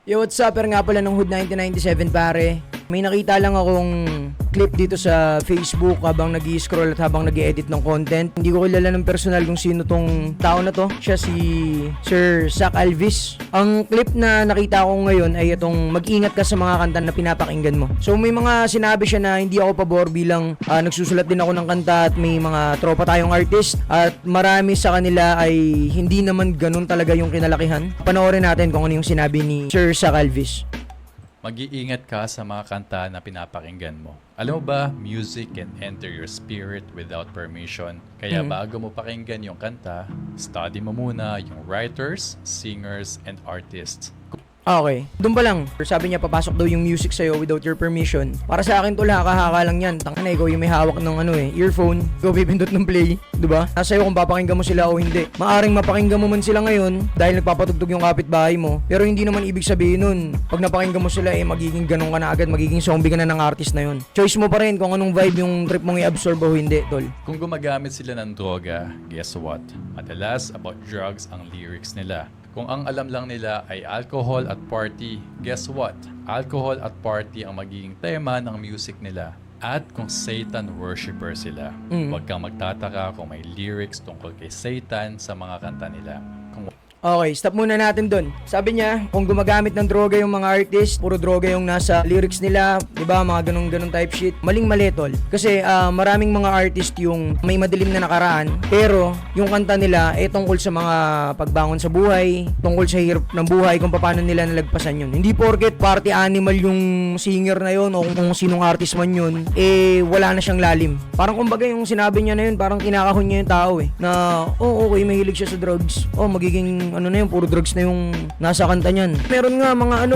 Yo, what's up? Nga pala ng Hood 1997 pare. May nakita lang akong clip dito sa Facebook habang nag-i-scroll at habang nag-i-edit ng content. Hindi ko kilala ng personal kung sino tong tao na to. Siya si Sir Zach Alvis. Ang clip na nakita ko ngayon ay itong mag-ingat ka sa mga kanta na pinapakinggan mo. So may mga sinabi siya na hindi ako pabor bilang nagsusulat din ako ng kanta at may mga tropa tayong artist at marami sa kanila ay hindi naman ganun talaga yung kinalakihan. Panoorin natin kung ano yung sinabi ni Sir Zach Alvis. Mag-iingat ka sa mga kanta na pinapakinggan mo. Alam mo ba, music can enter your spirit without permission. Kaya bago mo pakinggan yung kanta, study mo muna yung writers, singers, and artists. Okay. Doon pa lang. Sabi niya papasok daw yung music sa'yo without your permission. Para sa akin tol, haka-haka lang yan. Tangina, ikaw yung may hawak ng earphone. Ikaw pipindot ng play. Diba? Nasa iyo kung papakinggan mo sila o hindi. Maaring mapakinggan mo man sila ngayon dahil nagpapatugtog yung kapitbahay mo. Pero hindi naman ibig sabihin nun, pag napakinggan mo sila magiging ganun ka na agad. Magiging zombie ka na ng artist na yun. Choice mo pa rin kung anong vibe yung trip mong i-absorb o hindi, tol. Kung gumagamit sila ng droga, guess what? Madalas about drugs ang lyrics nila. Kung ang alam lang nila ay alcohol at party, guess what? Alcohol at party ang magiging tema ng music nila. At kung Satan worshipper sila, huwag kang magtataka kung may lyrics tungkol kay Satan sa mga kanta nila. Okay, stop muna natin dun. Sabi niya, kung gumagamit ng droga yung mga artist, puro droga yung nasa lyrics nila, di ba, mga ganun type shit. Maling-mali, tol. Kasi maraming mga artist yung may madilim na nakaraan, pero yung kanta nila tungkol sa mga pagbangon sa buhay, tungkol sa hirap ng buhay, kung paano nila nalagpasan yun. Hindi porket party animal yung singer na yun o kung sinong artist man yun, wala na siyang lalim. Parang kumbaga yung sinabi niya na yun, parang kinakahon niya yung tao na, okay, mahilig siya sa drugs. Magiging puro drugs na yung nasa kanta niyan. Meron nga mga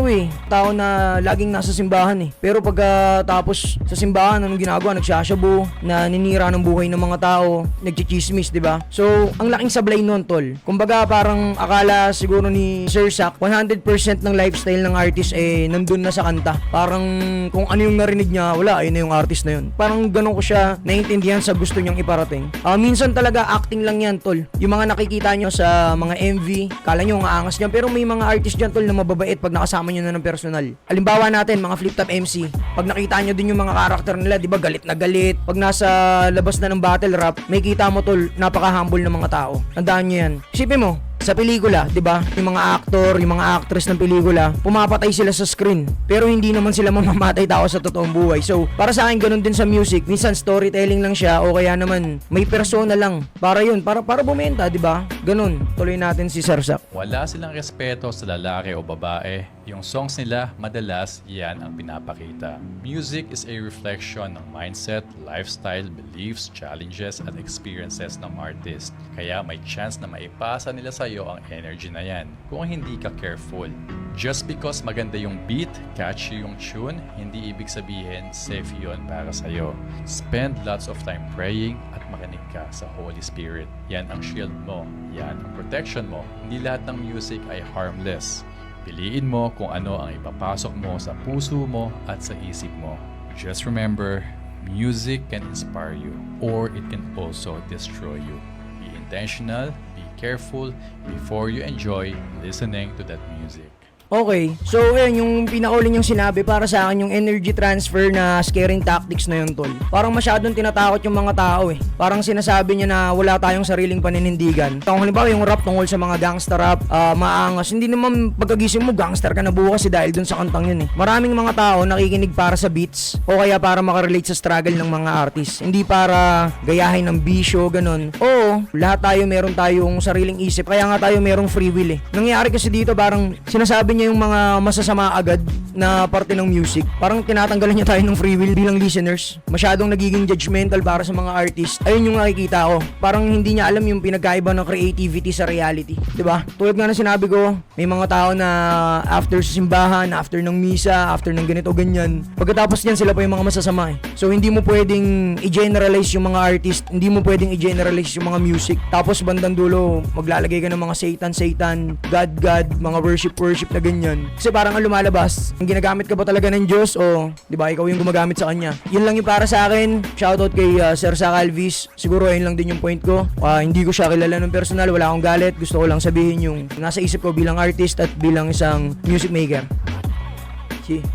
tao na laging nasa simbahan Pero pagkatapos sa simbahan, anong ginagawa? Nagsashabu, na ninira ng buhay ng mga tao, nagchichismis, di ba? So, ang laking sablay nun, tol. Kumbaga, parang akala siguro ni Sir Zach, 100% ng lifestyle ng artist nandun na sa kanta. Parang kung ano yung narinig niya, wala, ayun na yung artist na yun. Parang ganun ko siya naiintindihan sa gusto niyang iparating. Minsan talaga acting lang yan, tol. Yung mga nakikita nyo sa mga MV, kala nyo ang aangas dyan, pero may mga artist dyan tol na mababait pag nakasama nyo na ng personal. Halimbawa natin, mga flip top MC, pag nakita nyo din yung mga karakter nila, di ba, galit na galit. Pag nasa labas na ng battle rap, may kita mo tol, napaka-humble ng mga tao. Tandaan nyo yan. Isipin mo, sa pelikula, 'di ba? Yung mga aktor, yung mga actress ng pelikula, pumapatay sila sa screen. Pero hindi naman sila mamamatay tao sa totoong buhay. So, para sa akin ganun din sa music. Minsan storytelling lang siya o kaya naman may persona lang. Para 'yun, para bumenta, 'di ba? Ganun. Tuloy natin si Sir Zach. Wala silang respeto sa lalaki o babae. Yung songs nila, madalas yan ang pinapakita. Music is a reflection ng mindset, lifestyle, beliefs, challenges, at experiences ng artist. Kaya may chance na maipasa nila sa'yo ang energy na yan kung hindi ka careful. Just because maganda yung beat, catchy yung tune, hindi ibig sabihin safe yun para sa'yo. Spend lots of time praying at makinig ka sa Holy Spirit. Yan ang shield mo, yan ang protection mo. Hindi lahat ng music ay harmless. Piliin mo kung ano ang ipapasok mo sa puso mo at sa isip mo. Just remember, music can inspire you or it can also destroy you. Be intentional, be careful before you enjoy listening to that music. Okay, so ayun yung pinakauli niyang sinabi para sa akin yung energy transfer na scaring tactics na yun tol. Parang masyadong tinatakot yung mga tao Parang sinasabi niya na wala tayong sariling paninindigan. Kung halimbawa yung rap tungkol sa mga gangster rap, maangas, hindi naman pagkagising mo gangster ka na bukas dahil dun sa kantang yun Maraming mga tao nakikinig para sa beats o kaya para makarelate sa struggle ng mga artist. Hindi para gayahin ng bisyo, ganun. Oo, lahat tayo meron tayong sariling isip, kaya nga tayo merong free will Nangyayari kasi dito parang sinasabi niya yung mga masasama agad na parte ng music. Parang tinatanggalan niya tayo ng free will bilang listeners. Masyadong nagiging judgmental para sa mga artist. Ayun yung nakikita ko. Parang hindi niya alam yung pinagkaiba ng creativity sa reality. 'Di ba? Tulad nga na sinabi ko, may mga tao na after sa simbahan, after ng misa, after ng ganito ganyan, pagkatapos niyan sila pa yung mga masasama So hindi mo pwedeng i-generalize yung mga artist, hindi mo pwedeng i-generalize yung mga music. Tapos bandang dulo, maglalagay ka ng mga Satan, God, mga worship na ganyan. Kasi parang ang lumalabas, ang ginagamit ka ba talaga ng Diyos o 'di ba ikaw yung gumagamit sa kanya. Yun lang yung para sa akin. Shoutout kay Sir Zach Alvis. Siguro ayun lang din yung point ko. Hindi ko siya kilala ng personal, wala akong galit. Gusto ko lang sabihin yung nasa isip ko bilang artist at bilang isang music maker. See?